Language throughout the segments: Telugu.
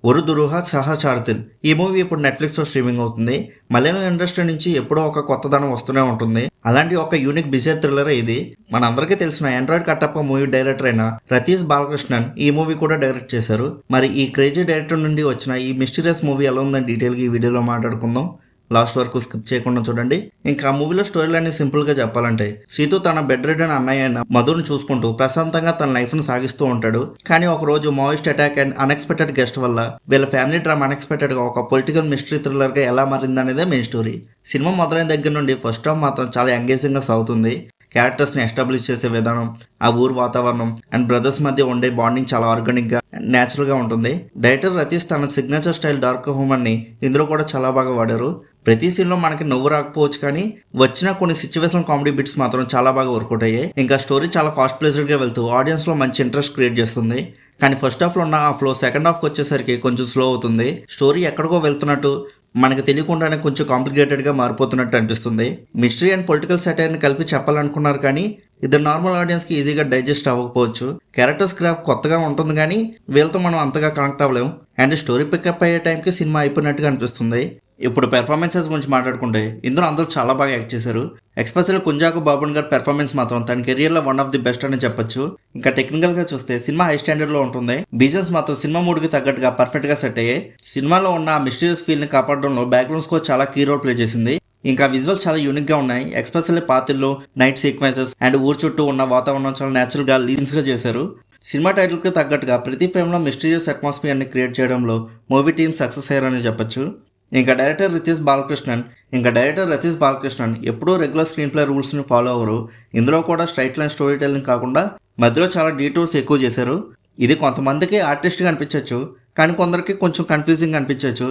ఒరు దురూహ సహచార్తిల్ ఈ మూవీ ఇప్పుడు నెట్ఫ్లిక్స్లో స్ట్రీమింగ్ అవుతుంది. మలయాళం ఇండస్ట్రీ నుంచి ఎప్పుడో ఒక కొత్తదనం వస్తూనే ఉంటుంది. అలాంటి ఒక యూనిక్ బిజీ థ్రిల్లర్ ఇది. మనందరికీ తెలిసిన ఆండ్రాయిడ్ కట్టప్ప మూవీ డైరెక్టర్ అయిన రతీష్ బాలకృష్ణన్ ఈ మూవీ కూడా డైరెక్ట్ చేశారు. మరి ఈ క్రేజీ డైరెక్టర్ నుండి వచ్చిన ఈ మిస్టీరియస్ మూవీ ఎలా ఉందని డీటెయిల్గా ఈ వీడియోలో మాట్లాడుకుందాం. లాస్ట్ వరకు స్కిప్ చేయకుండా చూడండి. ఇంకా ఆ మూవీలో స్టోరీ లైన్ సింపుల్ గా చెప్పాలంటే, సీతు తన బెడ్ రిడన్ అన్నయ్య అయిన మధుని చూసుకుంటూ ప్రశాంతంగా తన లైఫ్ ను సాగిస్తూ ఉంటాడు. కానీ ఒక రోజు Maoist attack and unexpected guest వల్ల వీళ్ళ ఫ్యామిలీ డ్రామా అన్ఎక్స్పెక్టెడ్ గా ఒక పొలిటికల్ మిస్టరీ థ్రిల్లర్ గా ఎలా మారిందనేదే మెయిన్ స్టోరీ. సినిమా మొదలైన దగ్గర నుండి ఫస్ట్ హాఫ్ మాత్రం చాలా ఎంగేజింగ్ గా సాగుతుంది. క్యారెక్టర్స్ ని ఎస్టాబ్లిష్ చేసే విధానం, ఆ ఊరు వాతావరణం అండ్ బ్రదర్స్ మధ్య ఉండే బాండింగ్ చాలా ఆర్గానిక్ గా న్యాచురల్ గా ఉంటుంది. డైరెక్టర్ రతీష్ తన సిగ్నేచర్ స్టైల్ డార్క్ హ్యూమర్ ని ఇందులో కూడా చాలా బాగా వాడారు. ప్రతి సీన్ లో మనకి నవ్వు రాకపోవచ్చు, కానీ వచ్చిన కొన్ని సిచ్యువేషన్ కామెడీ బిట్స్ మాత్రం చాలా బాగా వర్కౌట్ అయ్యాయి. ఇంకా స్టోరీ చాలా ఫాస్ట్ ప్లేస్డ్ గా వెళ్తూ ఆడియన్స్ లో మంచి ఇంట్రెస్ట్ క్రియేట్ చేస్తుంది. కానీ ఫస్ట్ హాఫ్ లో ఉన్న ఆ ఫ్లో సెకండ్ హాఫ్ వచ్చేసరికి కొంచెం స్లో అవుతుంది. స్టోరీ ఎక్కడికో వెళ్తున్నట్టు, మనకు తెలియకుండానే కొంచెం కాంప్లికేటెడ్ గా మారిపోతున్నట్టు అనిపిస్తుంది. మిస్టరీ అండ్ పొలిటికల్ సెటైర్ ని కలిపి చెప్పాలనుకున్నారు, కానీ ఇది నార్మల్ ఆడియన్స్ కి ఈజీగా డైజెస్ట్ అవ్వకపోవచ్చు. క్యారెక్టర్స్ క్రాఫ్ట్ కొత్తగా ఉంటుంది, కానీ వీళ్ళతో మనం అంతగా కనెక్ట్ అవ్వలేం. అండ్ స్టోరీ పికప్ అయ్యే టైంకి సినిమా అయిపోయినట్టుగా అనిపిస్తుంది. ఇప్పుడు పెర్ఫార్మెన్సెస్ గురించి మాట్లాడుకుంటే, ఇందులో అందరూ చాలా బాగా యాక్ట్ చేశారు. ఎక్స్పెషల్లీ కుంజాకు బాబున్ గారి పెర్ఫార్మెన్స్ మాత్రం తన కెరియర్ లో వన్ ఆఫ్ ది బెస్ట్ అని చెప్పొచ్చు. ఇంకా టెక్నికల్ గా చూస్తే సినిమా హై స్టాండర్డ్ లో ఉంటుంది. బిజినెస్ మాత్రం సినిమా మూడ్ కి తగ్గట్టుగా పర్ఫెక్ట్ గా సెట్ అయ్యాయి. సినిమాలో ఉన్న ఆ మిస్టీరియస్ ఫీల్ ని కాపాడడంలో బ్యాక్గ్రౌండ్ స్కోర్ చాలా కీ రోల్ ప్లే చేసింది. ఇంకా విజువల్స్ చాలా యూనిక్ గా ఉన్నాయి. ఎక్స్పెషల్లీ పాతిల్లో నైట్ సీక్వెన్సెస్ అండ్ ఊరు చుట్టూ ఉన్న వాతావరణం చాలా నేచురల్ గా లీన్స్ గా చేశారు. సినిమా టైటిల్ కి తగ్గట్టుగా ప్రతి ఫ్రేమ్ లో మిస్టీరియస్ అట్మాస్ఫియర్ ని క్రియేట్ చేయడంలో మూవీ టీమ్ సక్సెస్ అయ్యారని చెప్పొచ్చు. ఇంకా డైరెక్టర్ రతీష్ బాలకృష్ణన్ ఎప్పుడూ రెగ్యులర్ స్క్రీన్ ప్లే రూల్స్ ని ఫాలో అవ్వరు. ఇందులో కూడా స్ట్రైట్ లైన్ స్టోరీ టెల్లింగ్ కాకుండా మధ్యలో చాలా డీటూర్స్ ఎక్కువ చేశారు. ఇది కొంతమందికి ఆర్టిస్ట్గా అనిపించవచ్చు, కానీ కొందరికి కొంచెం కన్ఫ్యూజింగ్ అనిపించవచ్చు.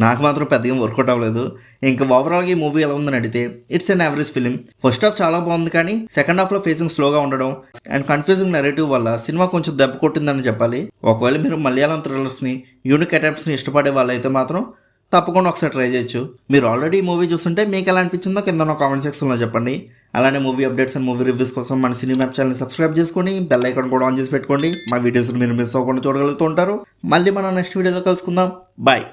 నాకు మాత్రం పెద్దగా వర్కౌట్ అవ్వలేదు. ఇంకా ఓవరాల్గా ఈ మూవీ ఎలా ఉందని అడిగితే, it's an average film. First half చాలా బాగుంది, కానీ సెకండ్ హాఫ్లో ఫేసింగ్ స్లోగా ఉండడం అండ్ కన్ఫ్యూజింగ్ నెరేటివ్ వల్ల సినిమా కొంచెం దెబ్బ కొట్టిందని చెప్పాలి. ఒకవేళ మీరు మలయాళం థ్రిల్లర్స్ని, యూనిక్ అటాప్స్ని ఇష్టపడే వాళ్ళైతే మాత్రం తప్పకుండా ఒకసారి ట్రై చేయొచ్చు. మీరు ఆల్రెడీ ఈ మూవీ చూస్తుంటే మీకు ఎలా అనిపించిందో కింద నా కామెంట్ సెక్షన్లో చెప్పండి. అలానే movie updates and movie reviews కోసం మన సినీ మ్యాప్ ఛానల్ని సబ్స్క్రైబ్ చేసుకొని బెల్ ఐకాన్ కూడా ఆన్ చేసి పెట్టుకోండి. మా వీడియోస్ మీరు మిస్ అవ్వకుండా చూడగలుగుతూ ఉంటారు. మళ్ళీ మనం నెక్స్ట్ వీడియోలో కలుసుకుందాం. బాయ్.